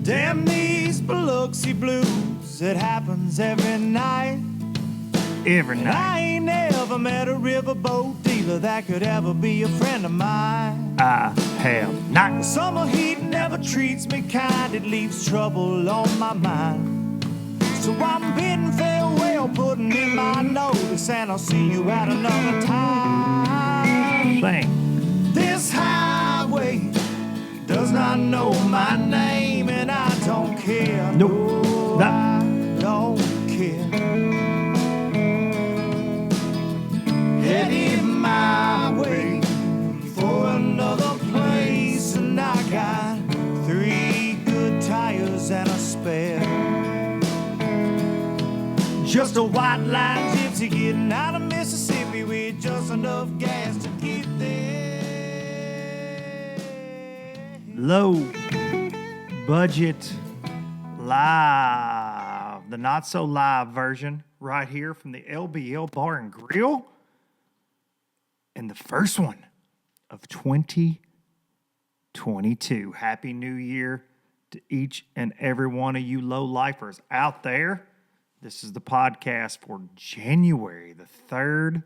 Damn these Biloxi blues, it happens every night. Every And night. I ain't ever met a riverboat dealer that could ever be a friend of mine. I have not. The summer heat never treats me kind, it leaves trouble on my mind. So I'm bidding farewell, putting in my notice, and I'll see you at another time. Sing. This highway does not know my name, and I don't care. Nope. No, I don't care. Heading my way for another place, and I got 3 good tires and a spare. Just a white line gypsy getting out of Mississippi with just enough gas to get there. Low budget live. The not so live version right here from the LBL Bar and Grill. And the first one of 2022. Happy New Year to each and every one of you low-lifers out there. This is the podcast for January the 3rd.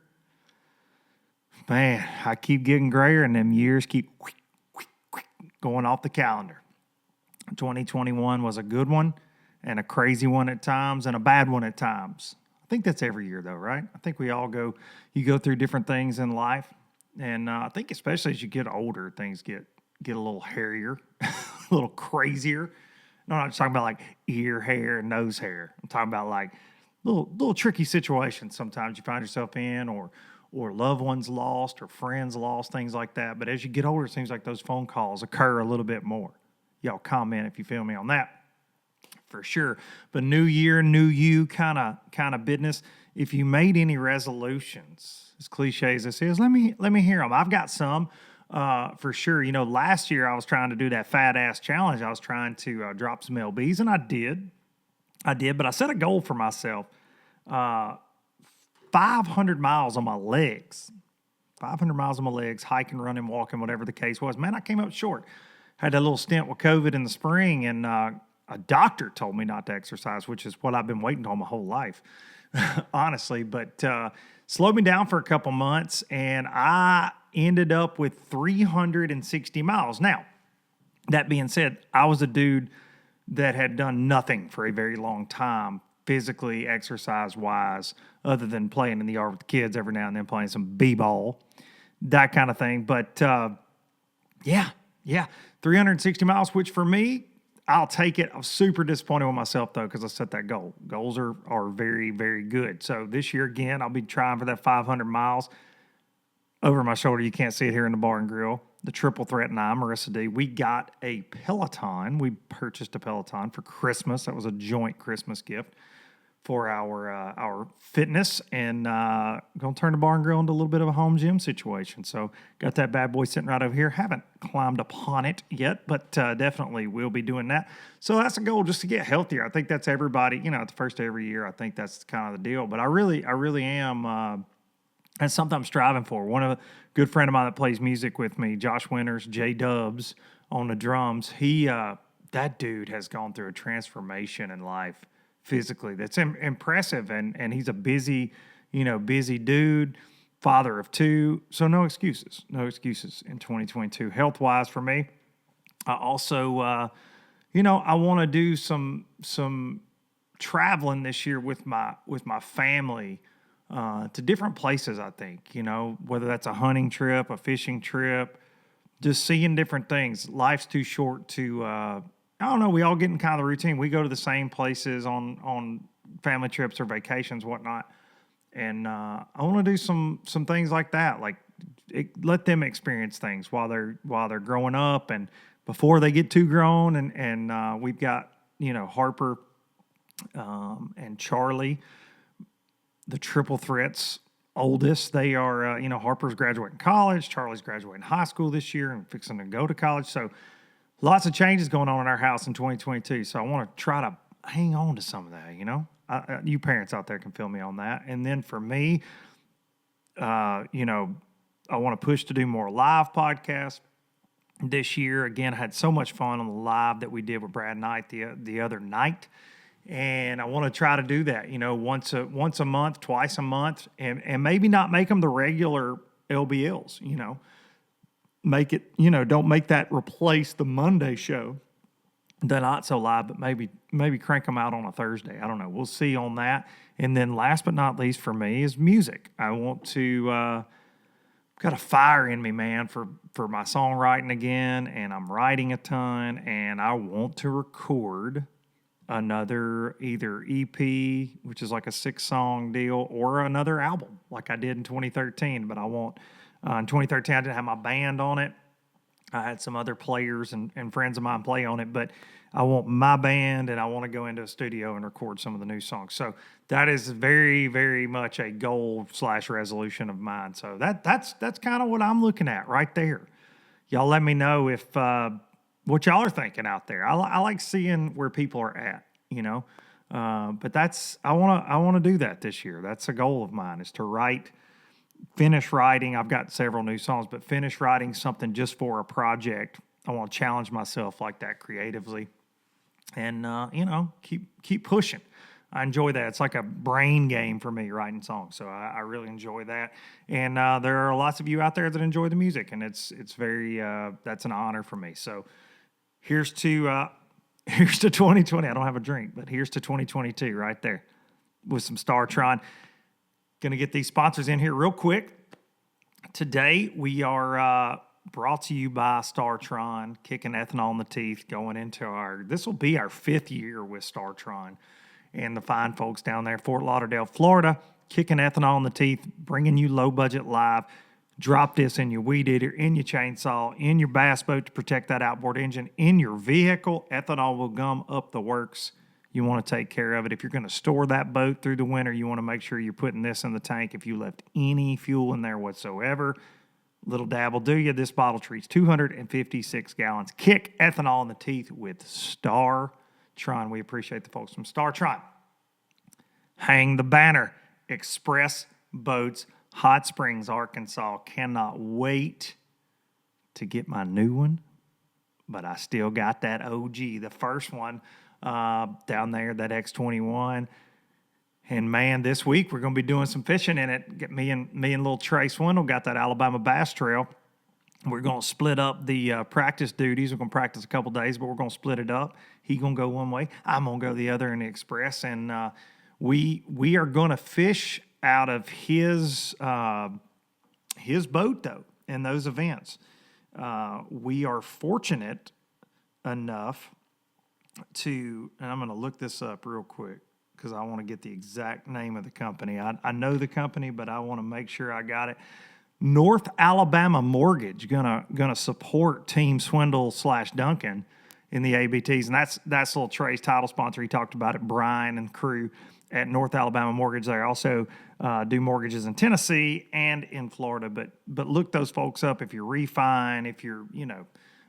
Man, I keep getting grayer and them years keep going off the calendar. 2021 was a good one and a crazy one at times and a bad one at times. I think that's every year though, right? I think we all you go through different things in life. And I think especially as you get older, things get a little hairier, a little crazier. No, I'm not just talking about like ear hair and nose hair. I'm talking about like little tricky situations sometimes you find yourself in, or loved ones lost or friends lost, things like that. But as you get older, it seems like those phone calls occur a little bit more. Y'all comment if you feel me on that. For sure. But new year, new you kind of business. If you made any resolutions, as cliche as this is, let me hear them. I've got some for sure. You know, last year I was trying to do that fat ass challenge. I was trying to drop some LBs, and I did, but I set a goal for myself. 500 miles on my legs. 500 miles on my legs, hiking, running, walking, whatever the case was. Man, I came up short. Had that little stint with COVID in the spring, and a doctor told me not to exercise, which is what I've been waiting on my whole life, honestly. But slowed me down for a couple months, and I ended up with 360 miles. Now, that being said, I was a dude that had done nothing for a very long time, physically, exercise-wise, other than playing in the yard with the kids every now and then, playing some b-ball, that kind of thing. But, yeah, 360 miles, which for me, I'll take it. I'm super disappointed with myself, though, because I set that goal. Goals are very, very good. So this year, again, I'll be trying for that 500 miles. Over my shoulder, you can't see it here in the bar and grill. The triple threat and I, Marissa D, we got a Peloton. We purchased a Peloton for Christmas. That was a joint Christmas gift for our fitness, and going to turn the bar and grill into a little bit of a home gym situation. So got that bad boy sitting right over here. Haven't climbed upon it yet, but definitely will be doing that. So that's a goal, just to get healthier. I think that's everybody, at the first of every year. I think that's kind of the deal. But I really am. That's something I'm striving for. One of a good friend of mine that plays music with me, Josh Winters, J Dubs on the drums. That dude has gone through a transformation in life physically that's impressive, and he's a busy dude, father of 2. So no excuses in 2022 health wise for me. I also, I want to do some traveling this year with my family. To different places, I think, whether that's a hunting trip, a fishing trip, just seeing different things. Life's too short to, I don't know, we all get in kind of the routine. We go to the same places on family trips or vacations, whatnot. And I want to do some things like that, like let them experience things while they're growing up and before they get too grown. And we've got, Harper and Charlie, the triple threats oldest. They are, Harper's graduating college. Charlie's graduating high school this year and fixing to go to college. So lots of changes going on in our house in 2022. So I want to try to hang on to some of that, you parents out there can feel me on that. And then for me, I want to push to do more live podcasts. this year. Again, I had so much fun on the live that we did with Brad Knight the other night. And I want to try to do that, once a month, twice a month, and maybe not make them the regular LBLs, make it, don't make that replace the Monday show, the Not So Live, but maybe crank them out on a Thursday. I don't know. We'll see on that. And then last but not least for me is music. I want to, got a fire in me, man, for my songwriting again, and I'm writing a ton, and I want to record another either EP, which is like a 6-song deal, or another album like I did in 2013. But I want, in 2013, I didn't have my band on it. I had some other players and friends of mine play on it, but I want my band, and I want to go into a studio and record some of the new songs. So that is very, very much a goal/resolution of mine. So that's kind of what I'm looking at right there. Y'all let me know if what y'all are thinking out there. I like seeing where people are at, but I want to do that this year. That's a goal of mine, is to finish writing. I've got several new songs, but finish writing something just for a project. I want to challenge myself like that creatively, and keep pushing. I enjoy that. It's like a brain game for me, writing songs. So I really enjoy that. And there are lots of you out there that enjoy the music, and it's very that's an honor for me. So here's to 2020. I don't have a drink, but here's to 2022 right there with some StarTron. Going to get these sponsors in here real quick. Today we are brought to you by StarTron, kicking ethanol in the teeth, going into this will be our 5th year with StarTron and the fine folks down there, Fort Lauderdale, Florida, kicking ethanol in the teeth, bringing you low budget live. Drop this in your weed eater, in your chainsaw, in your bass boat to protect that outboard engine, in your vehicle. Ethanol will gum up the works. You want to take care of it. If you're going to store that boat through the winter, you want to make sure you're putting this in the tank. If you left any fuel in there whatsoever, little dab will do you. This bottle treats 256 gallons. Kick ethanol in the teeth with StarTron. We appreciate the folks from StarTron. Hang the banner. Express Boats, Hot Springs, Arkansas. Cannot wait to get my new one, but I still got that OG, the first one down there, that X21. And man, this week we're going to be doing some fishing in it. Get me and little Trey Swindle got that Alabama Bass Trail. We're going to split up the practice duties. We're going to practice a couple days, but we're going to split it up. He's going to go one way. I'm going to go the other in the Express. And we are going to fish out of his boat, though, in those events. We are fortunate enough to, and I'm going to look this up real quick because I want to get the exact name of the company. I know the company, but I want to make sure I got it. North Alabama Mortgage gonna support Team Swindle / Duncan in the ABTs, and that's little Trey's title sponsor. He talked about it. Brian and crew at North Alabama Mortgage. They also do mortgages in Tennessee and in Florida. But look those folks up if you're refining, if you're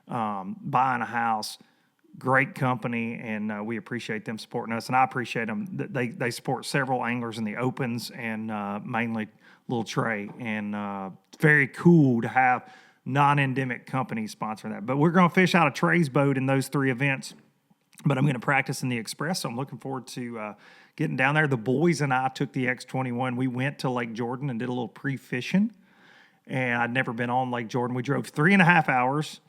buying a house. Great company, and we appreciate them supporting us, and I appreciate them. They support several anglers in the opens, and mainly little Trey, and very cool to have non-endemic companies sponsoring that. But we're going to fish out of Trey's boat in those 3 events, but I'm going to practice in the Express, so I'm looking forward to getting down there. The boys and I took the X21. We went to Lake Jordan and did a little pre-fishing, and I'd never been on Lake Jordan. We drove 3.5 hours.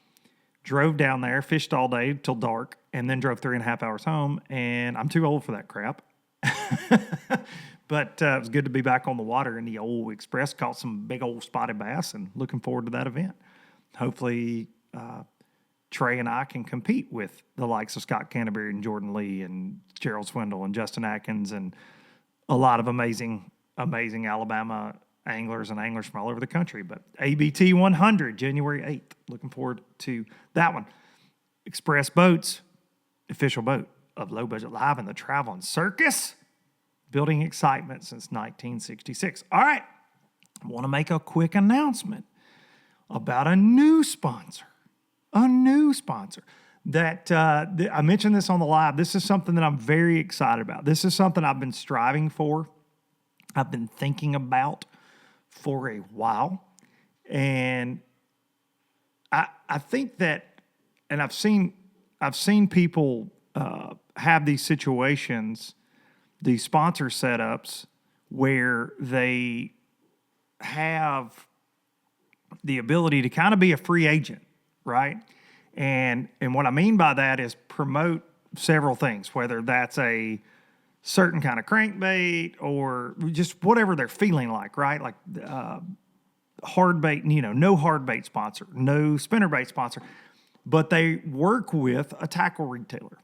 Drove down there, fished all day till dark, and then drove 3.5 hours home. And I'm too old for that crap. But it was good to be back on the water in the old Express. Caught some big old spotted bass, and looking forward to that event. Hopefully, Trey and I can compete with the likes of Scott Canterbury and Jordan Lee and Gerald Swindle and Justin Atkins and a lot of amazing Alabama anglers and anglers from all over the country. But ABT 100, January 8th. Looking forward to that one. Express Boats, official boat of Low Budget Live and the Traveling Circus. Building excitement since 1966. All right. I want to make a quick announcement about a new sponsor. That I mentioned this on the live. This is something that I'm very excited about. This is something I've been striving for. I've been thinking about for a while, and I think that, and I've seen people have these situations, these sponsor setups, where they have the ability to kind of be a free agent, right? And what I mean by that is promote several things, whether that's a certain kind of crankbait or just whatever they're feeling like, right? Like hard bait, no hard bait sponsor, no spinnerbait sponsor, but they work with a tackle retailer.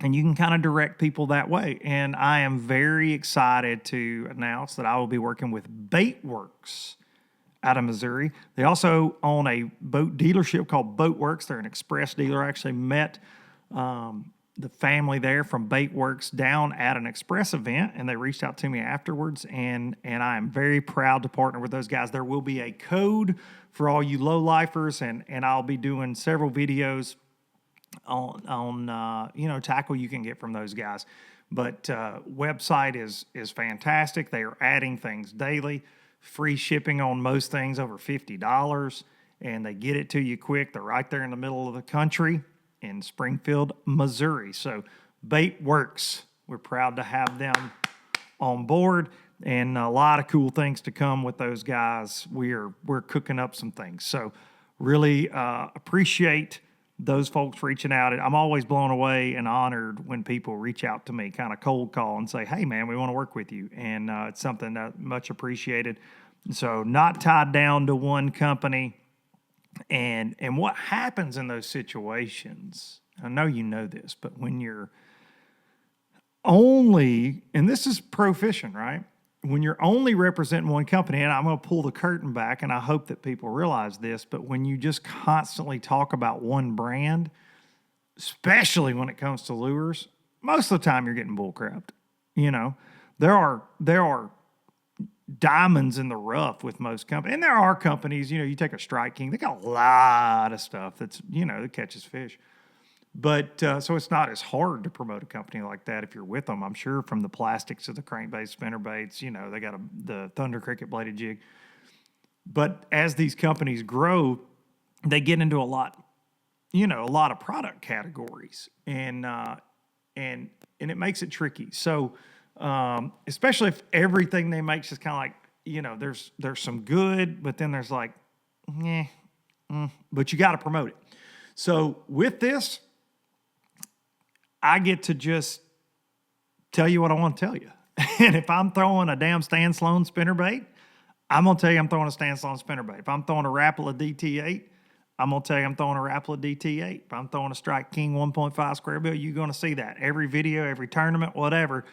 And you can kind of direct people that way. And I am very excited to announce that I will be working with Baitworks out of Missouri. They also own a boat dealership called Boatworks. They're an express dealer. I actually met the family there from Baitworks down at an express event, and they reached out to me afterwards, and I am very proud to partner with those guys. There will be a code for all you low-lifers, and I'll be doing several videos on tackle you can get from those guys. But website is fantastic. They are adding things daily. Free shipping on most things over $50, and they get it to you quick. They're right there in the middle of the country in Springfield, Missouri. So Baitworks, we're proud to have them on board, and a lot of cool things to come with those guys. We're cooking up some things. So really appreciate those folks reaching out. I'm always blown away and honored when people reach out to me, kind of cold call and say, hey, man, we want to work with you. And it's something that much appreciated. So not tied down to one company. And what happens in those situations, I know you know this, but when you're only, and this is pro fishing, right? When you're only representing one company, and I'm going to pull the curtain back, and I hope that people realize this, but when you just constantly talk about one brand, especially when it comes to lures, most of the time you're getting bullcrapped. There are diamonds in the rough with most companies, and there are companies, you take a Strike King, they got a lot of stuff that's, that catches fish. But so it's not as hard to promote a company like that if you're with them. I'm sure from the plastics to the crankbaits, spinnerbaits, they got the Thunder Cricket bladed jig. But as these companies grow, they get into a lot of product categories, and it makes it tricky. So especially if everything they make is just kind of like, there's some good, but then there's like, but you got to promote it. So with this, I get to just tell you what I want to tell you. And if I'm throwing a damn Stan Sloan spinnerbait, I'm going to tell you I'm throwing a Stan Sloan spinnerbait. If I'm throwing a Rapala DT8, I'm going to tell you I'm throwing a Rapala DT8. If I'm throwing a Strike King 1.5 square bill, you're going to see that. Every video, every tournament, whatever,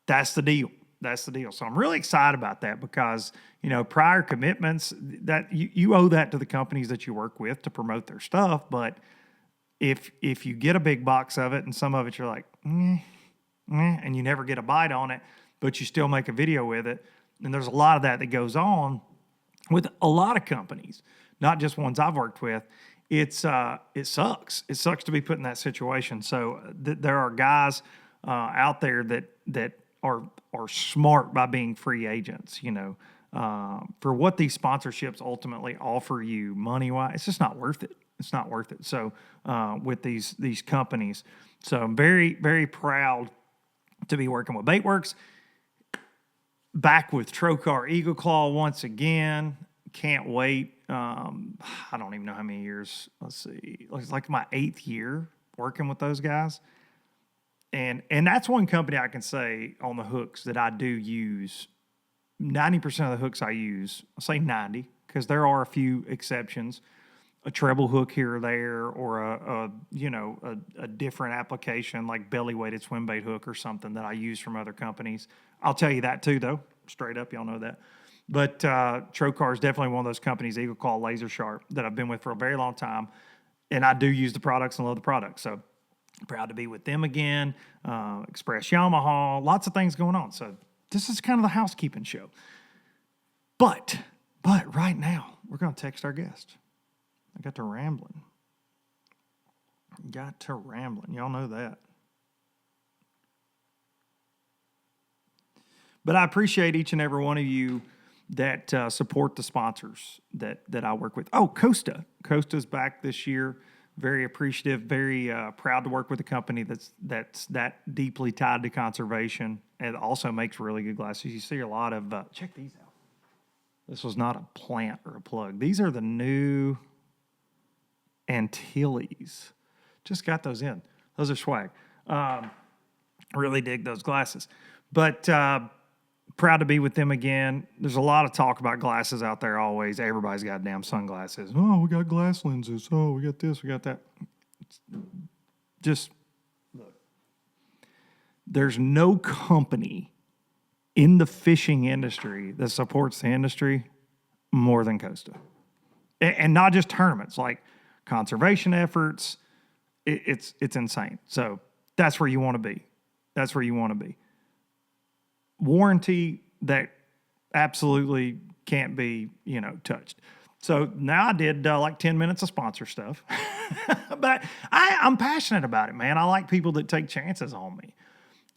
that's the deal. That's the deal. So I'm really excited about that because, prior commitments, that you owe that to the companies that you work with to promote their stuff, but if you get a big box of it and some of it you're like, and you never get a bite on it, but you still make a video with it, and there's a lot of that goes on with a lot of companies, not just ones I've worked with. It sucks. It sucks to be put in that situation. So there are guys out there that are smart by being free agents, for what these sponsorships ultimately offer you money-wise. It's just not worth it. It's not worth it. So with these companies. So I'm very, very proud to be working with Baitworks. Back with Trocar Eagle Claw once again. Can't wait. I don't even know how many years. Let's see. It's like my 8th year working with those guys. And that's one company I can say on the hooks that I do use. 90% of the hooks I use, I'll say 90, because there are a few exceptions. A treble hook here or there, or a different application like belly weighted swim bait hook or something that I use from other companies. I'll tell you that too, though. Straight up, y'all know that. But Trocar is definitely one of those companies, Eagle Claw Laser Sharp, that I've been with for a very long time, and I do use the products and love the products. So proud to be with them again. Express Yamaha, lots of things going on. So this is kind of the housekeeping show. But right now we're going to text our guest. I got to rambling. Y'all know that. But I appreciate each and every one of you that support the sponsors that I work with. Oh, Costa. Costa's back this year. Very appreciative, very proud to work with a company that's that deeply tied to conservation and also makes really good glasses. You see a lot of, check these out. This was not a plant or a plug. These are the new Antilles. Just got those in. Those are swag. Really dig those glasses. But proud to be with them again. There's a lot of talk about glasses out there always. Everybody's got damn sunglasses. Oh, we got glass lenses. Oh, we got this, we got that. Just look. There's no company in the fishing industry that supports the industry more than Costa. And not just tournaments, like conservation efforts. It's insane. So that's where you want to be. That's where you want to be. Warranty that absolutely can't be, touched. So now I did like 10 minutes of sponsor stuff. But I'm passionate about it, man. I like people that take chances on me.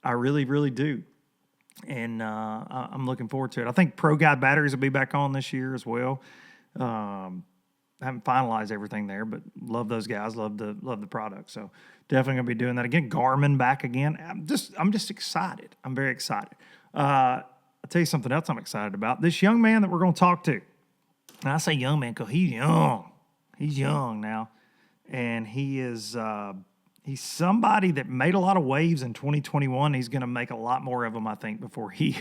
I really, really do. And I'm looking forward to it. I think Pro Guide batteries will be back on this year as well. I haven't finalized everything there, but love those guys. Love the product. So definitely gonna be doing that again. Garmin back again. I'm just excited. I'm very excited. I'll tell you something else I'm excited about. This young man that we're going to talk to. And I say young man because he's young. He's young now. And he is he's somebody that made a lot of waves in 2021. He's going to make a lot more of them, I think, before he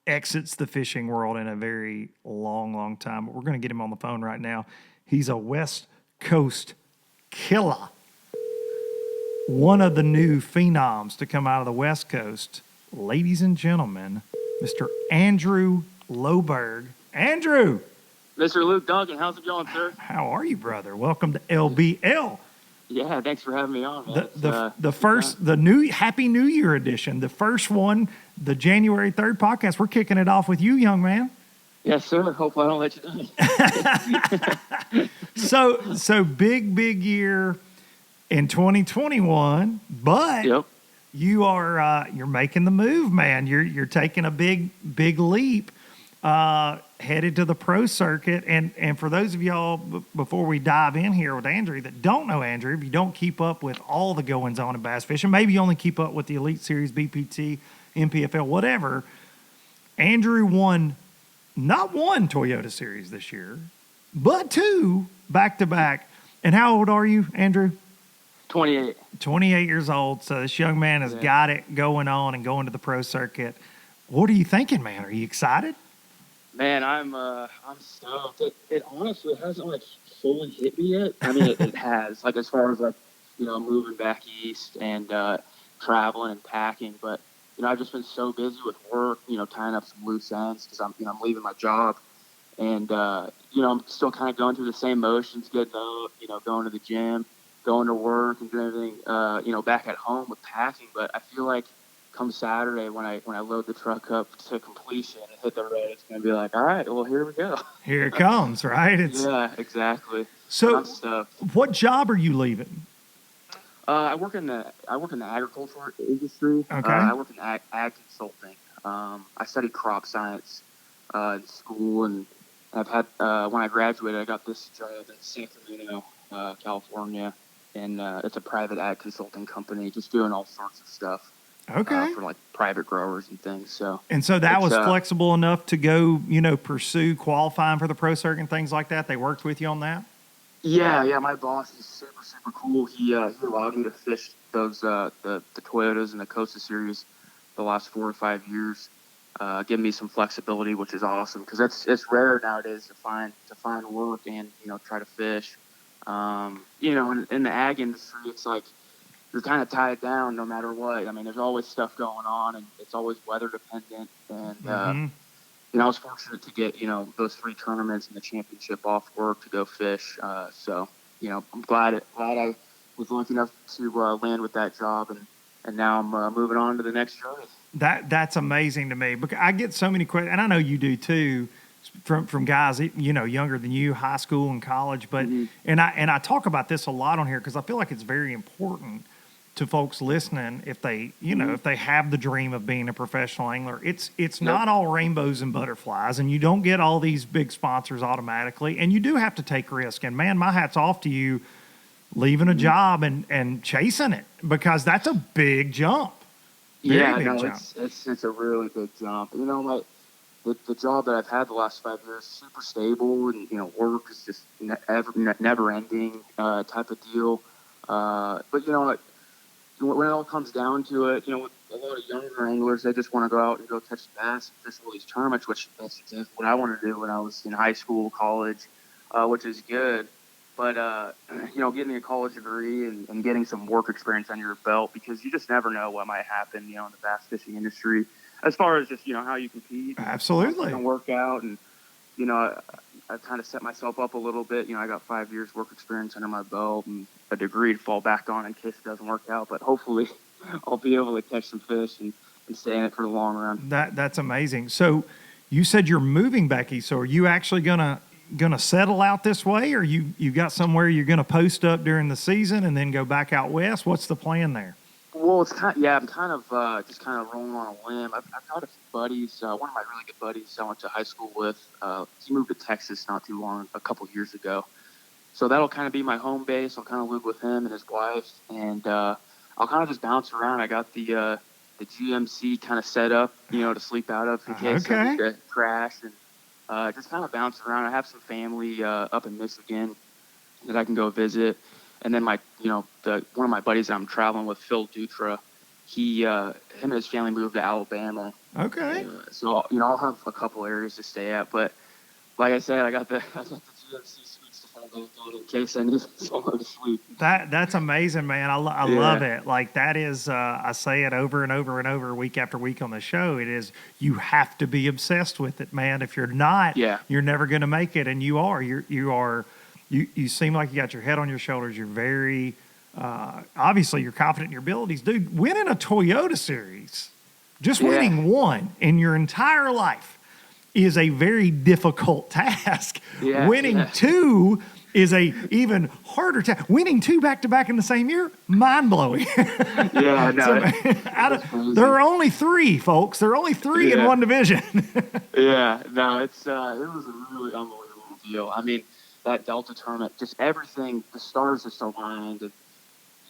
exits the fishing world in a very long, long time. But we're going to get him on the phone right now. He's a West Coast killer. One of the new phenoms to come out of the West Coast, ladies and gentlemen, Mr. Andrew Loberg. Andrew! Mr. Luke Duncan, how's it going, sir? How are you, brother? Welcome to LBL. Yeah, thanks for having me on, man. The new Happy New Year edition, the first one, the January 3rd podcast. We're kicking it off with you, young man. Yes, sir. Hopefully I don't let you down. So big year in 2021, but Yep. you're making the move, man. You're taking a big leap, headed to the pro circuit. And for those of y'all, before we dive in here with Andrew that don't know Andrew, if you don't keep up with all the goings on in bass fishing, maybe you only keep up with the Elite Series, BPT, MPFL, whatever. Andrew won not one Toyota Series this year, but two back-to-back. And how old are you, Andrew? 28. 28 years old. So this young man has got it going on and going to the pro circuit. What are you thinking, man? Are you excited? Man, I'm stoked. It honestly hasn't like fully hit me yet. I mean, it has, like as far as like, moving back east and traveling and packing. But, I've just been so busy with work, tying up some loose ends because I'm leaving my job. And, I'm still kind of going through the same motions, getting up, going to the gym, going to work and doing everything, back at home with packing. But I feel like come Saturday when I load the truck up to completion and hit the road, it's going to be like, all right, well, here we go. Here it comes, right? Yeah, exactly. So what job are you leaving? I work in the agricultural industry. Okay. I work in ag consulting. I studied crop science in school, and I've had when I graduated, I got this job in Sacramento, California, and it's a private ag consulting company, just doing all sorts of stuff. Okay. For like private growers and things. So that was flexible enough to go, pursue qualifying for the pro circuit and things like that. They worked with you on that. Yeah. My boss is super, super cool. He allowed me to fish those the Toyotas and the Costa Series the last 4 or 5 years, giving me some flexibility, which is awesome because it's rare nowadays to find work and try to fish. In the ag industry, it's like you're kind of tied down no matter what. I mean, there's always stuff going on, and it's always weather dependent. And I was fortunate to get those 3 tournaments and the championship off work to go fish. So I'm glad I was lucky enough to land with that job, and now I'm moving on to the next journey. That's amazing to me because I get so many questions, and I know you do too, from guys younger than you, high school and college. But and I talk about this a lot on here because I feel like it's very important. to folks listening, if they, you know, if they have the dream of being a professional angler, it's not all rainbows and butterflies, and you don't get all these big sponsors automatically, and you do have to take risk. And man, my hat's off to you leaving a job and chasing it, because that's a big jump. Very big jump. It's a really big jump. You know, the job that I've had the last 5 years, super stable, and you know, work is just never ending type of deal. But you know, when it all comes down to it, you know, with a lot of younger anglers, they just want to go out and go catch bass and fish all these tournaments, which that's exactly what I wanted to do when I was in high school, college, which is good. But, you know, getting a college degree and getting some work experience on your belt, because you just never know what might happen, you know, in the bass fishing industry, as far as just, you know, how you compete. Absolutely. And work out. And, you know, I've kind of set myself up a little bit. You know, I got 5 years work experience under my belt and a degree to fall back on in case it doesn't work out. But hopefully I'll be able to catch some fish and stay in it for the long run. That's amazing. So you said you're moving back east. So are you actually gonna settle out this way, or you got somewhere you're gonna post up during the season and then go back out west? What's the plan there? Well, it's I'm kind of just kind of rolling on a limb. I've got a few buddies. One of my really good buddies I went to high school with, he moved to Texas not too long, a couple years ago. So that'll kind of be my home base. I'll kind of live with him and his wife, and I'll kind of just bounce around. I got the GMC kind of set up, you know, to sleep out of in case I need to crash, and just kind of bounce around. I have some family up in Michigan that I can go visit. And then one of my buddies that I'm traveling with, Phil Dutra, him and his family moved to Alabama. Okay. So, you know, I'll have a couple areas to stay at. But like I said, I got the GMC suites to fall back on in case I need somewhere to sleep. That's amazing, man. I love it. Like, that is, I say it over and over and over, week after week on the show. It is, you have to be obsessed with it, man. If you're not, you're never going to make it. And you are. You seem like you got your head on your shoulders. You're very, obviously, you're confident in your abilities. Dude, winning a Toyota Series, just winning one in your entire life is a very difficult task. Winning two is a even harder task. Winning two back-to-back in the same year, mind-blowing. There are only three, folks. There are only three in one division. It was a really unbelievable deal. I mean, that Delta tournament, just everything, the stars just aligned. And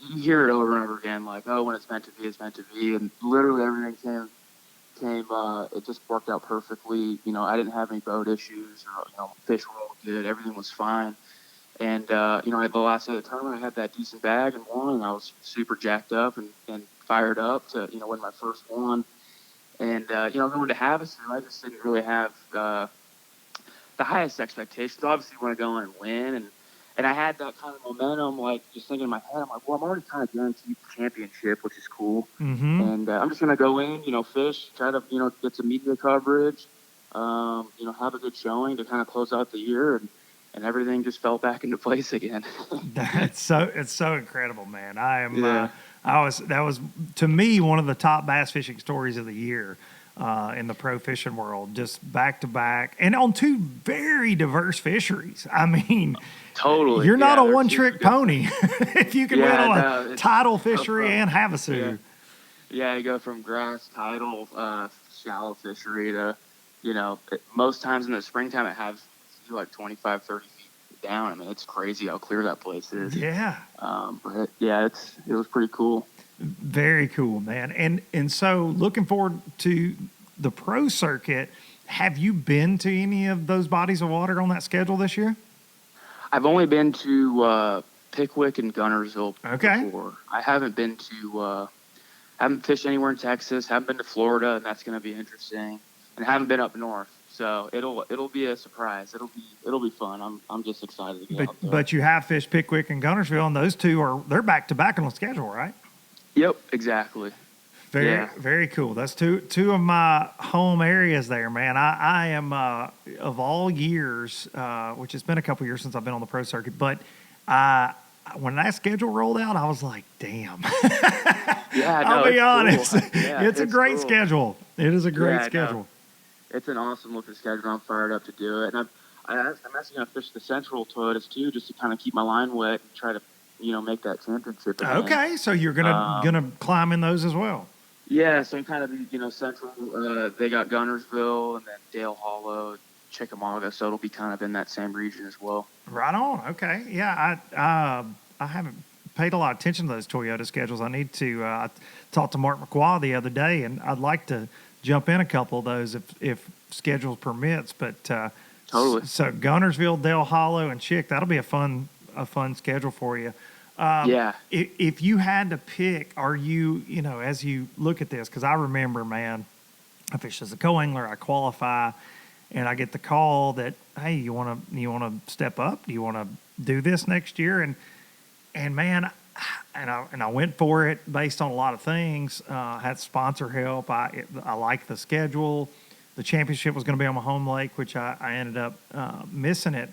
you hear it over and over again, like, oh, when it's meant to be, it's meant to be. And literally everything came it just worked out perfectly. You know, I didn't have any boat issues, or, you know, fish were all good. Everything was fine. And, you know, at the last day of the tournament, I had that decent bag and won, and I was super jacked up and fired up to, you know, win my first one. And, you know, going to Havasu, I just didn't really have the highest expectations. Obviously, you want to go in and win, and I had that kind of momentum, like, just thinking in my head, I'm like, well, I'm already kind of guaranteed the championship, which is cool. And I'm just going to go in, you know, fish, try to, you know, get some media coverage, you know, have a good showing to kind of close out the year, and everything just fell back into place again. It's so incredible, man. That was, to me, one of the top bass fishing stories of the year. In the pro fishing world, just back to back, and on two very diverse fisheries. I mean, totally, you're not a one-trick pony if you can win on a tidal fishery and Havasu. You go from grass, tidal, shallow fishery to, you know, most times in the springtime it has like 25, 30 feet down. I mean, it's crazy how clear that place is. But it was pretty cool. Very cool, man. And so looking forward to the pro circuit. Have you been to any of those bodies of water on that schedule this year? I've only been to Pickwick and Gunnersville before. I haven't been to haven't fished anywhere in Texas, haven't been to Florida, and that's going to be interesting. And haven't been up north. So it'll be a surprise. It'll be fun. I'm just excited to get out there. But you have fished Pickwick and Gunnersville, and those two they're back to back on the schedule, right? Yep, exactly. Very cool. That's two of my home areas there, man. I am of all years, which has been a couple years since I've been on the pro circuit, but when that schedule rolled out, I was like, damn. I'll be honest. Cool. It's a great schedule. It is a great schedule. It's an awesome looking schedule. I'm fired up to do it. And I'm actually going to fish the Central Toyotas too, just to kind of keep my line wet and try to, make that championship again. Okay, so you're gonna climb in those as well. Yeah, so I'm kind of, central. They got Gunnersville and then Dale Hollow, Chickamauga, so it'll be kind of in that same region as well. Right on. Okay. Yeah, I haven't paid a lot of attention to those Toyota schedules. I need to. I talked to Mark McQuaw the other day, and I'd like to jump in a couple of those if schedules permits. But Totally. So Gunnersville, Dale Hollow, and Chick, that'll be a fun schedule for you. Yeah. If you had to pick, are you, as you look at this, because I remember, man, I fish as a co-angler, I qualify, and I get the call that, hey, you want to step up? Do you want to do this next year? And man, I went for it based on a lot of things. Had sponsor help. I liked the schedule. The championship was going to be on my home lake, which I ended up missing it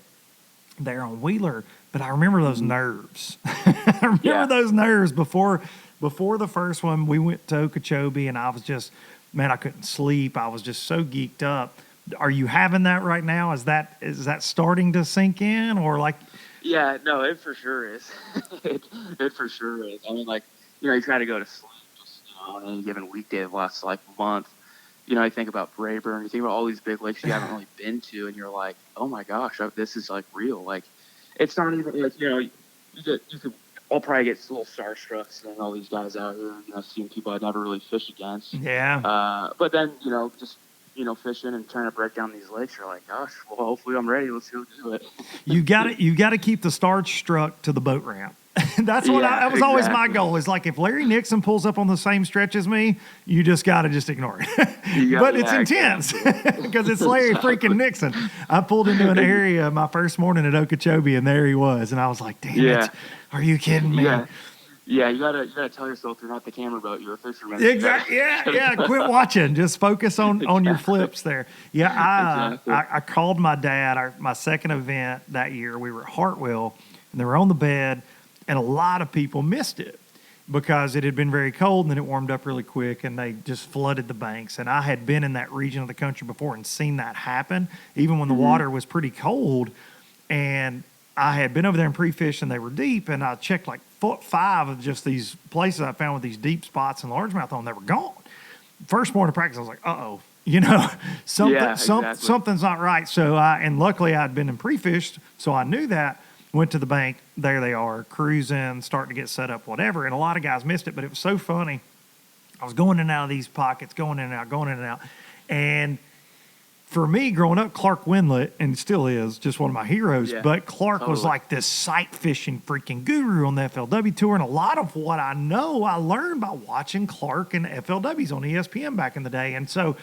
there on Wheeler. But I remember those nerves. I remember those nerves before the first one. We went to Okeechobee, and I was just, man, I couldn't sleep. I was just so geeked up. Are you having that right now? Is that starting to sink in, or like? Yeah, no, it for sure is. it for sure is. I mean, you try to go to sleep just, on any given weekday of the last, month. I think about Brayburn, you think about all these big lakes you haven't really been to, and you're like, oh my gosh, this is, real. It's not even, I'll probably get a little starstruck seeing all these guys out here, seeing people I'd never really fished against. Yeah. But then, just, fishing and trying to break down these lakes, you're like, gosh, well, hopefully I'm ready. Let's go do it. You got to keep the starstruck to the boat ramp. That's what that was always my goal. Is if Larry Nixon pulls up on the same stretch as me, you just got to just ignore it. But it's intense because it's Larry freaking Nixon. I pulled into an area my first morning at Okeechobee, and there he was, and I was like, "Damn it, are you kidding me?" Yeah, you gotta tell yourself you're not the camera boat, you're a fisherman. Exactly. Yeah. Quit watching. Just focus on your flips there. Yeah, I called my dad. My second event that year, we were at Hartwell, and they were on the bed. And a lot of people missed it because it had been very cold and then it warmed up really quick and they just flooded the banks. And I had been in that region of the country before and seen that happen, even when the water was pretty cold. And I had been over there and pre-fished and they were deep. And I checked 5 of just these places I found with these deep spots and largemouth on. They were gone. First morning of practice, I was like, uh-oh. Something's not right. So and luckily I'd been in pre-fished, so I knew that. Went to the bank, there they are, cruising, starting to get set up, whatever. And a lot of guys missed it, but it was so funny. I was going in and out of these pockets, going in and out. And for me, growing up, Clark Windlet, and still is, just one of my heroes, but Clark was like this sight fishing freaking guru on the FLW tour. And a lot of what I know, I learned by watching Clark and FLWs on ESPN back in the day. And so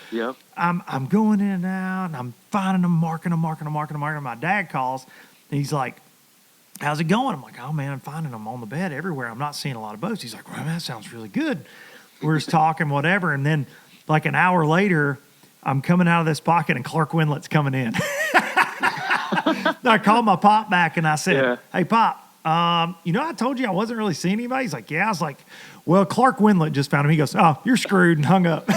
I'm going in and out, and I'm finding them, marking them. My dad calls, and he's like, how's it going? I'm like, oh, man, I'm finding them on the bed everywhere. I'm not seeing a lot of boats. He's like, well, that sounds really good. We're just talking, whatever. And then an hour later, I'm coming out of this pocket and Clark Windlet's coming in. I called my pop back and I said, hey, Pop, I told you I wasn't really seeing anybody. He's like, yeah. I was like, well, Clark Windlet just found him. He goes, oh, you're screwed, and hung up.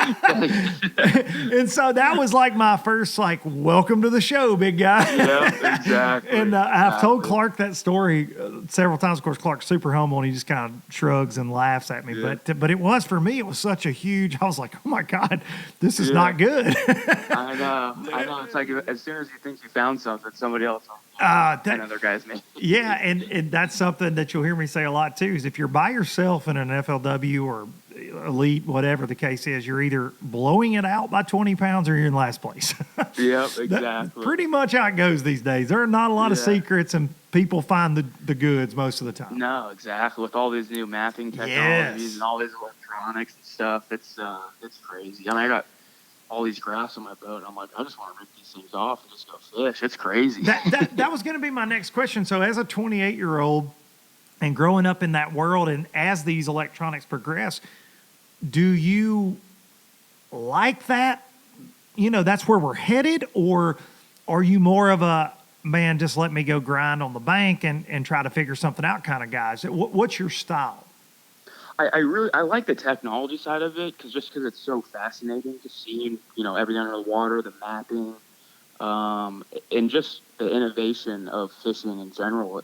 And so that was my first welcome to the show, big guy. Yeah, exactly. And I've told Clark that story several times. Of course, Clark's super humble and he just kind of shrugs and laughs at me. Yeah. But it was, for me, it was such a huge, I was like, oh my God, this is not good. I know. It's like as soon as you think you found something, somebody else another guy's name. Yeah, and that's something that you'll hear me say a lot too, is if you're by yourself in an FLW or elite, whatever the case is, you're either blowing it out by 20 pounds or you're in last place. Yep, exactly. That's pretty much how it goes these days. There are not a lot of secrets, and people find the goods most of the time. No, exactly. With all these new mapping technologies and all these electronics and stuff, it's crazy. I mean, I got all these graphs on my boat, and I'm like, I just want to rip these things off and just go fish. It's crazy. That was going to be my next question. So as a 28-year-old and growing up in that world, and as these electronics progress, do you like that? That's where we're headed, or are you more of a, man, just let me go grind on the bank and try to figure something out kind of guys? What's your style? I like the technology side of it because it's so fascinating to see, everything under the water, the mapping, and just the innovation of fishing in general.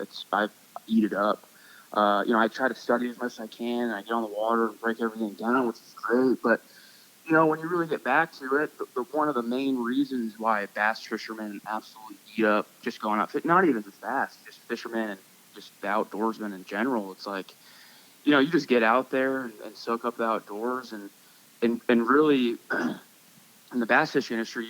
eat it up. I try to study as much as I can, and I get on the water and break everything down, which is great. But when you really get back to it, one of the main reasons why bass fishermen absolutely eat up just going out, not even just bass, just fishermen and just the outdoorsmen in general. It's like, you just get out there and soak up the outdoors, and really in the bass fishing industry,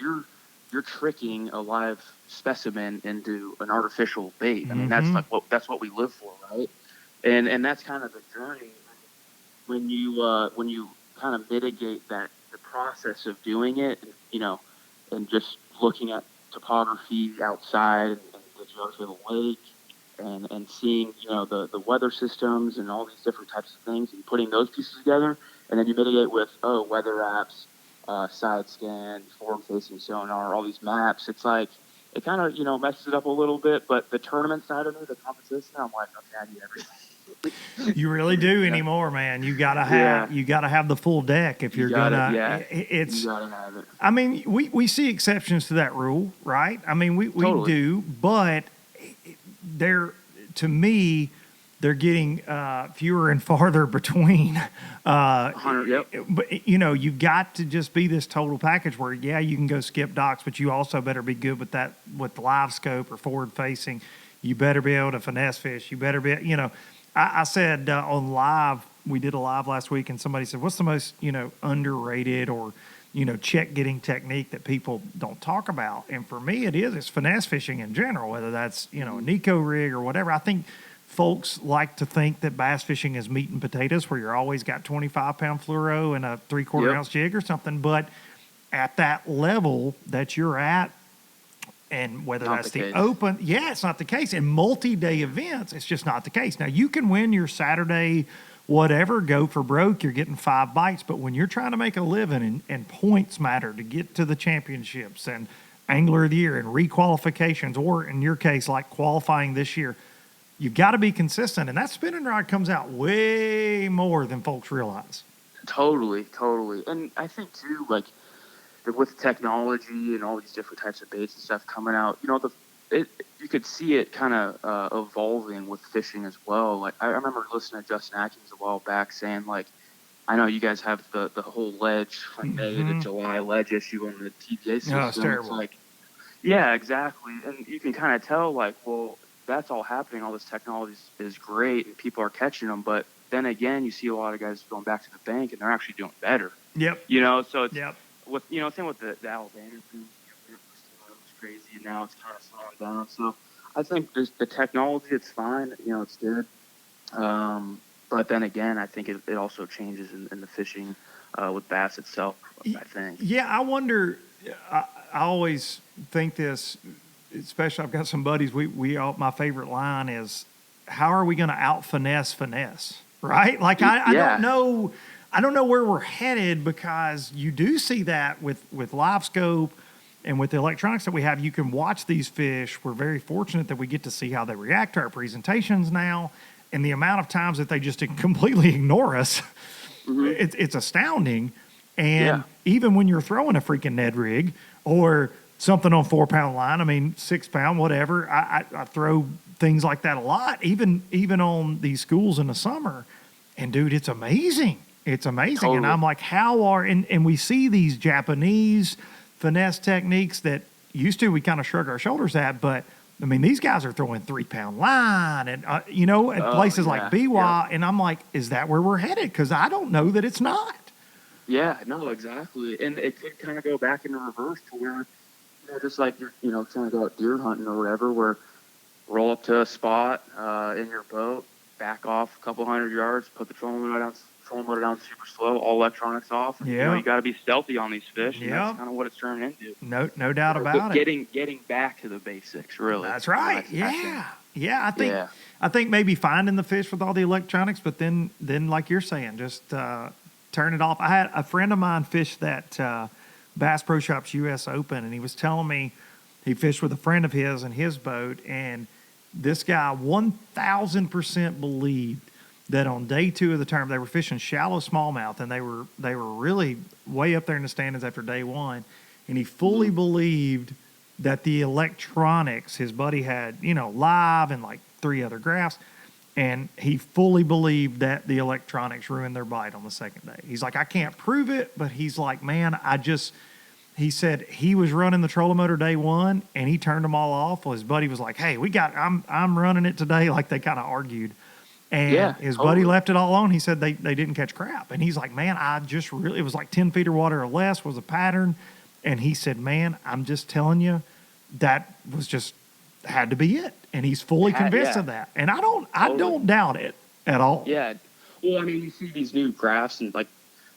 you're tricking a live specimen into an artificial bait. I mean, that's what we live for, right? And that's kind of the journey when you kind of mitigate the process of doing it, and just looking at topography outside and the geography of the lake, and seeing the weather systems and all these different types of things, and putting those pieces together, and then you mitigate with weather apps, side scan, forward facing sonar, all these maps. It's like it kind of messes it up a little bit, but the tournament side of it, the competition, I'm like, okay, I need everything. You really do anymore, man. You gotta have the full deck if you're gonna. It's. You gotta have it. I mean, we see exceptions to that rule, right? I mean, we do, but to me, they're getting fewer and farther between. 100, yep. But you've got to just be this total package where you can go skip docks, but you also better be good with live scope or forward facing. You better be able to finesse fish. You better be I said on live, we did a live last week, and somebody said, what's the most, underrated or, check getting technique that people don't talk about? And for me, it's finesse fishing in general, whether that's, a Nico rig or whatever. I think folks like to think that bass fishing is meat and potatoes, where you're always got 25-pound fluoro and a 3/4 ounce jig or something. But at that level that you're at, and whether that's the open, it's not the case. In multi-day events, it's just not the case. Now, you can win your Saturday, whatever, go for broke, you're getting 5 bites. But when you're trying to make a living and points matter to get to the championships and Angler of the Year and requalifications, or in your case, like qualifying this year, you've got to be consistent. And that spinning rod comes out way more than folks realize. Totally. And I think, too, like, with technology and all these different types of baits and stuff coming out, you could see it kind of evolving with fishing as well. Like I remember listening to Justin Atkins a while back saying, like, I know you guys have the whole ledge from May to July ledge issue on the TBA system. No, it's terrible. It's like, yeah, exactly. And you can kind of tell, like, well, that's all happening. All this technology is great, and people are catching them. But then again, you see a lot of guys going back to the bank, and they're actually doing better. Yep. So it's same with the Alabama thing. It was crazy, and now it's kind of slowing down. So I think the technology, it's fine. It's good. But then again, I think it also changes in the fishing with bass itself, I think. Yeah, I wonder. I always think this, especially I've got some buddies. We all, my favorite line is, how are we going to out finesse, right? Like I don't know. I don't know where we're headed, because you do see that with live scope and with the electronics that we have. You can watch these fish. We're very fortunate that we get to see how they react to our presentations now, and the amount of times that they just completely ignore us. It's astounding. And even when you're throwing a freaking Ned rig or something on 4-pound line, I mean 6-pound, whatever, I throw things like that a lot, even on these schools in the summer. And dude, it's amazing. It's amazing. Totally. And I'm like, and we see these Japanese finesse techniques that used to, we kind of shrug our shoulders at, but I mean, these guys are throwing 3-pound line and, at places like Biwa. And I'm like, is that where we're headed? Because I don't know that it's not. Yeah, no, exactly. And it could kind of go back in reverse to where, just like you're, trying to go out deer hunting or whatever, where roll up to a spot in your boat, back off a couple 100 yards, put the trolling motor down super slow, all electronics off. Yeah. You got to be stealthy on these fish. And yeah. That's kind of what it's turned into. No doubt about it. Getting back to the basics, really. That's right. I think maybe finding the fish with all the electronics, but then like you're saying, just turn it off. I had a friend of mine fish that Bass Pro Shops US Open, and he was telling me he fished with a friend of his in his boat, and this guy 1,000% believed that on day 2 of the tournament, they were fishing shallow smallmouth, and they were really way up there in the standings after day 1, and he fully believed that the electronics, his buddy had, live and like 3 other graphs, And he fully believed that the electronics ruined their bite on the second day. He's like, I can't prove it, but he's like, man, he said he was running the trolling motor day one and he turned them all off. Well, his buddy was like, hey, I'm running it today. Like they kind of argued. And his buddy left it all on. He said they didn't catch crap. And he's like, man, it was like 10 feet of water or less was a pattern. And he said, man, I'm just telling you, that was just had to be it. And he's fully convinced of that. And I don't doubt it at all. Yeah. Well, I mean, you see these new graphs and like,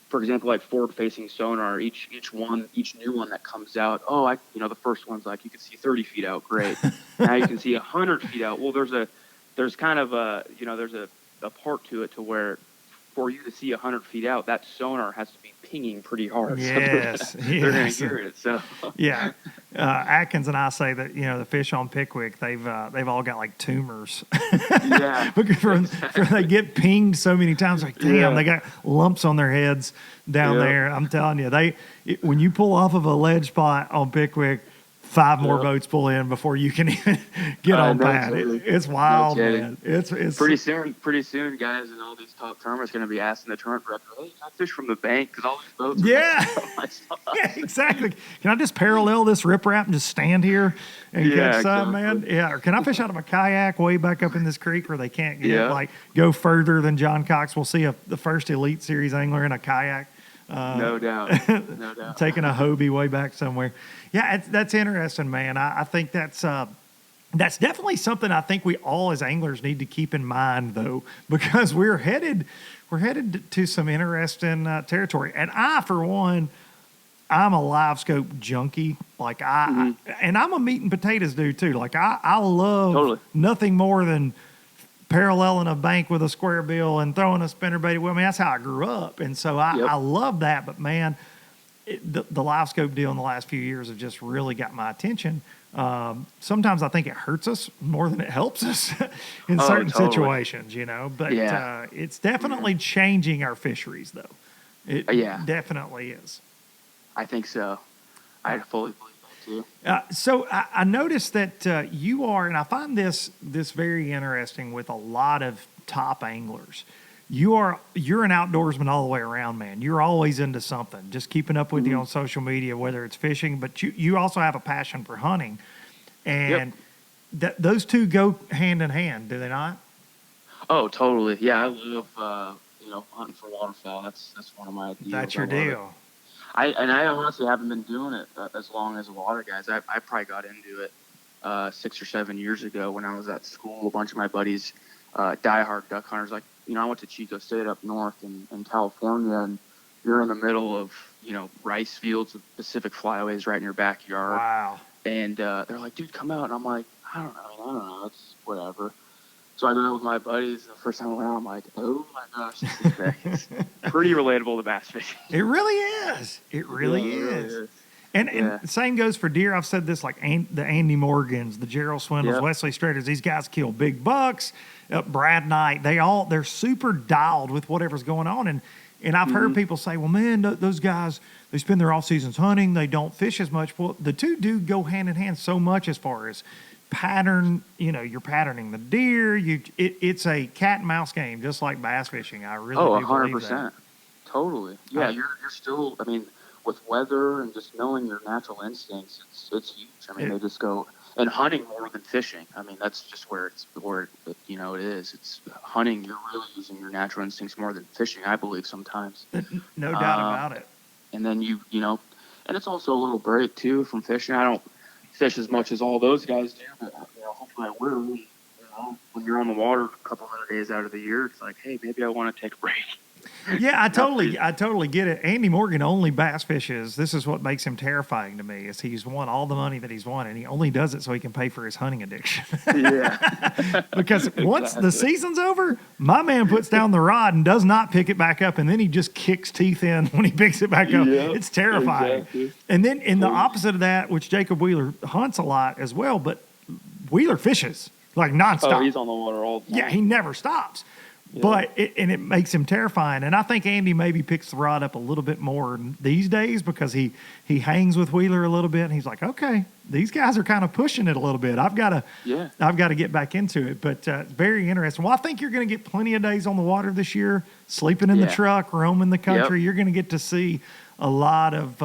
for example, like forward-facing sonar, each new one that comes out. Oh, the first one's like you can see 30 feet out, great. Now you can see 100 feet out. Well, there's kind of there's a part to it to where for you to see 100 feet out, that sonar has to be pinging pretty hard. Yes, so they're going to hear it. So yeah, Atkins and I say that the fish on Pickwick they've all got like tumors. Yeah, because they get pinged so many times. Like damn, they got lumps on their heads down there. I'm telling you, when you pull off of a ledge spot on Pickwick, 5 more boats pull in before you can even get on pad. It's wild, man. It's pretty soon, guys, and all these top tournaments going to be asking the tournament director, "Hey, can I fish from the bank? Because all these boats." Yeah, yeah, exactly. Can I just parallel this riprap and just stand here and catch some, man? Yeah, or can I fish out of a kayak way back up in this creek where they can't go further than John Cox? We'll see the first Elite Series angler in a kayak. No doubt. Taking a Hobie way back somewhere. Yeah, that's interesting, man. I think that's definitely something I think we all as anglers need to keep in mind, though, because we're headed to some interesting territory. And I, for one, I'm a live scope junkie. Like and I'm a meat and potatoes dude too. Like I love nothing more than paralleling a bank with a square bill and throwing a spinnerbait. Well, I mean, that's how I grew up. And so I love that. But, man, the live scope deal in the last few years have just really got my attention. Sometimes I think it hurts us more than it helps us in certain situations, But it's definitely changing our fisheries, though. It definitely is. I think so. I fully believe. So I noticed that you are, and I find this very interesting with a lot of top anglers. You're an outdoorsman all the way around, man. You're always into something. Just keeping up with you on social media, whether it's fishing, but you also have a passion for hunting, and those two go hand in hand, do they not? Oh, totally. Yeah, I love hunting for waterfowl. That's one of my deals. That's your deal. I honestly haven't been doing it as long as a lot of guys. I probably got into it 6 or 7 years ago when I was at school. A bunch of my buddies, diehard duck hunters. Like, I went to Chico State up north in California, and you're in the middle of, rice fields with Pacific flyways right in your backyard. Wow. And they're like, dude, come out. And I'm like, I don't know. It's whatever. So I go out with my buddies. The first time I went out, I'm like, oh my gosh, this is nice. Pretty relatable to bass fishing. It really is. It really is. And same goes for deer. I've said this, like the Andy Morgans, the Gerald Swindles, Wesley Straters. These guys kill big bucks. Brad Knight. They're super dialed with whatever's going on. And I've heard people say, well, man, those guys, they spend their off seasons hunting. They don't fish as much. Well, the two do go hand in hand so much as far as pattern, you're patterning the deer. It's a cat and mouse game, just like bass fishing. I really do 100%. Believe that. Totally. Yeah, you're still. I mean, with weather and just knowing your natural instincts, it's huge. I mean, they just go and hunting more than fishing. I mean, that's just where it is. It's hunting. You're really using your natural instincts more than fishing, I believe sometimes. No doubt about it. And then and it's also a little break too from fishing. I don't fish as much as all those guys do, but hopefully I will. When you're on the water a couple hundred days out of the year, it's like, hey, maybe I want to take a break. Yeah, I totally get it. Andy Morgan only bass fishes. This is what makes him terrifying to me, is he's won all the money that he's won, and he only does it so he can pay for his hunting addiction. Yeah. Because once the season's over, my man puts down the rod and does not pick it back up, and then he just kicks teeth in when he picks it back up. Yeah, it's terrifying. Exactly. And then in the opposite of that, which Jacob Wheeler hunts a lot as well, but Wheeler fishes like nonstop. Oh, he's on the water all the time. Yeah, he never stops. But it makes him terrifying. And I think Andy maybe picks the rod up a little bit more these days because he hangs with Wheeler a little bit, and he's like, okay, these guys are kind of pushing it a little bit. I've got to get back into it. But very interesting. Well, I think you're going to get plenty of days on the water this year, sleeping in the truck, roaming the country. You're going to get to see a lot of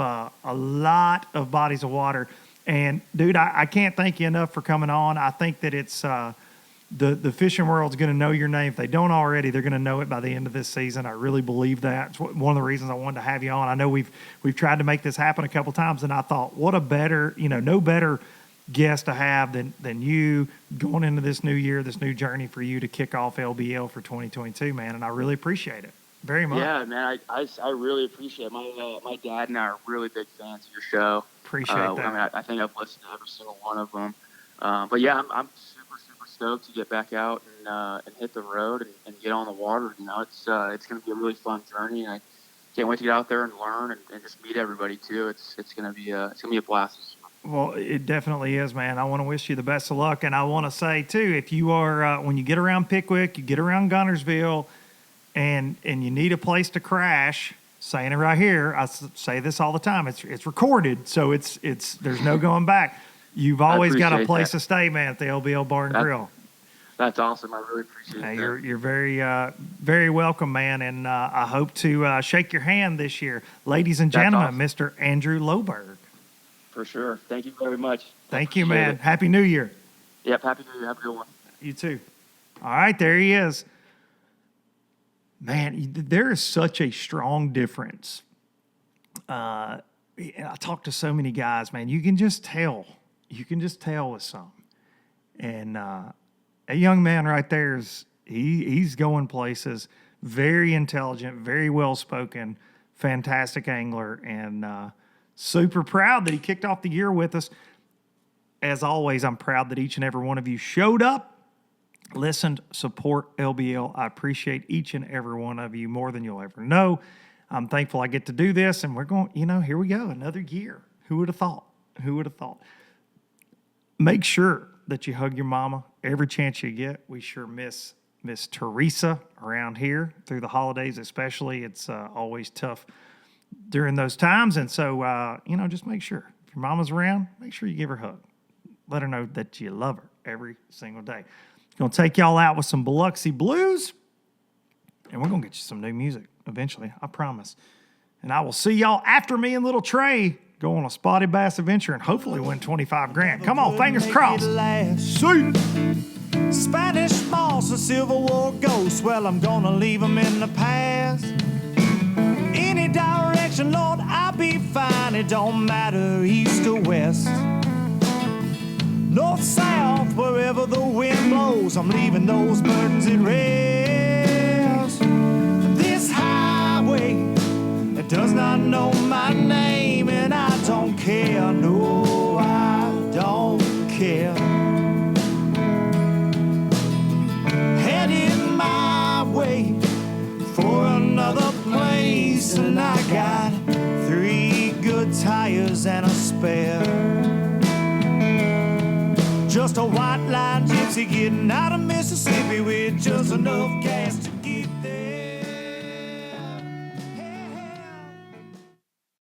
bodies of water. And dude, I can't thank you enough for coming on. I think that it's the fishing world's going to know your name. If they don't already, they're going to know it by the end of this season. I really believe that. It's one of the reasons I wanted to have you on. I know we've tried to make this happen a couple times, and I thought, what a better, no better guest to have than you going into this new year, this new journey for you to kick off LBL for 2022, man. And I really appreciate it very much. Yeah, man, I really appreciate it. My dad and I are really big fans of your show. Appreciate that. I mean, I think I've listened to every single one of them. But yeah, I'm super stoked to get back out and hit the road and get on the water. It's going to be a really fun journey, and I can't wait to get out there and learn and just meet everybody too. It's going to be a blast. Well, it definitely is, man. I want to wish you the best of luck, and I want to say too, if you are when you get around Pickwick, you get around Gunnersville, and you need a place to crash. Saying it right here, I say this all the time. It's recorded, so it's there's no going back. You've always got a place to stay, man, at the LBL Bar and Grill. That's awesome. I really appreciate that. You're very, very welcome, man, and I hope to shake your hand this year. Ladies and gentlemen, awesome. Mr. Andrew Loberg. For sure. Thank you very much. Thank you, man. Happy New Year. Yep, Happy New Year. Have a good one. You too. All right, there he is. Man, there is such a strong difference. I talk to so many guys, man. You can just tell. You can just tell with some. And a young man right there he's going places. Very intelligent, very well spoken, fantastic angler, and super proud that he kicked off the year with us. As always, I'm proud that each and every one of you showed up, listened, support LBL. I appreciate each and every one of you more than you'll ever know. I'm thankful I get to do this, and we're going, here we go, another year. Who would have thought? Who would have thought? Make sure that you hug your mama every chance you get. We sure miss Teresa around here through the holidays especially. It's always tough during those times. And so, just make sure. If your mama's around, make sure you give her a hug. Let her know that you love her every single day. Going to take y'all out with some Biloxi Blues, and we're going to get you some new music eventually, I promise. And I will see y'all after me and little Trey go on a spotted bass adventure and hopefully win 25 grand. Come on, fingers crossed. See. Spanish moss, a Civil War ghost. Well, I'm gonna leave them in the past. Any direction, Lord, I'll be fine. It don't matter east or west. North, south, wherever the wind blows, I'm leaving those burdens at rest. This highway, it does not know my name, and I don't care. No, I don't care. Heading my way for another place, and I got 3 good tires and a spare. Just a white line gypsy getting out of Mississippi with just enough gas to get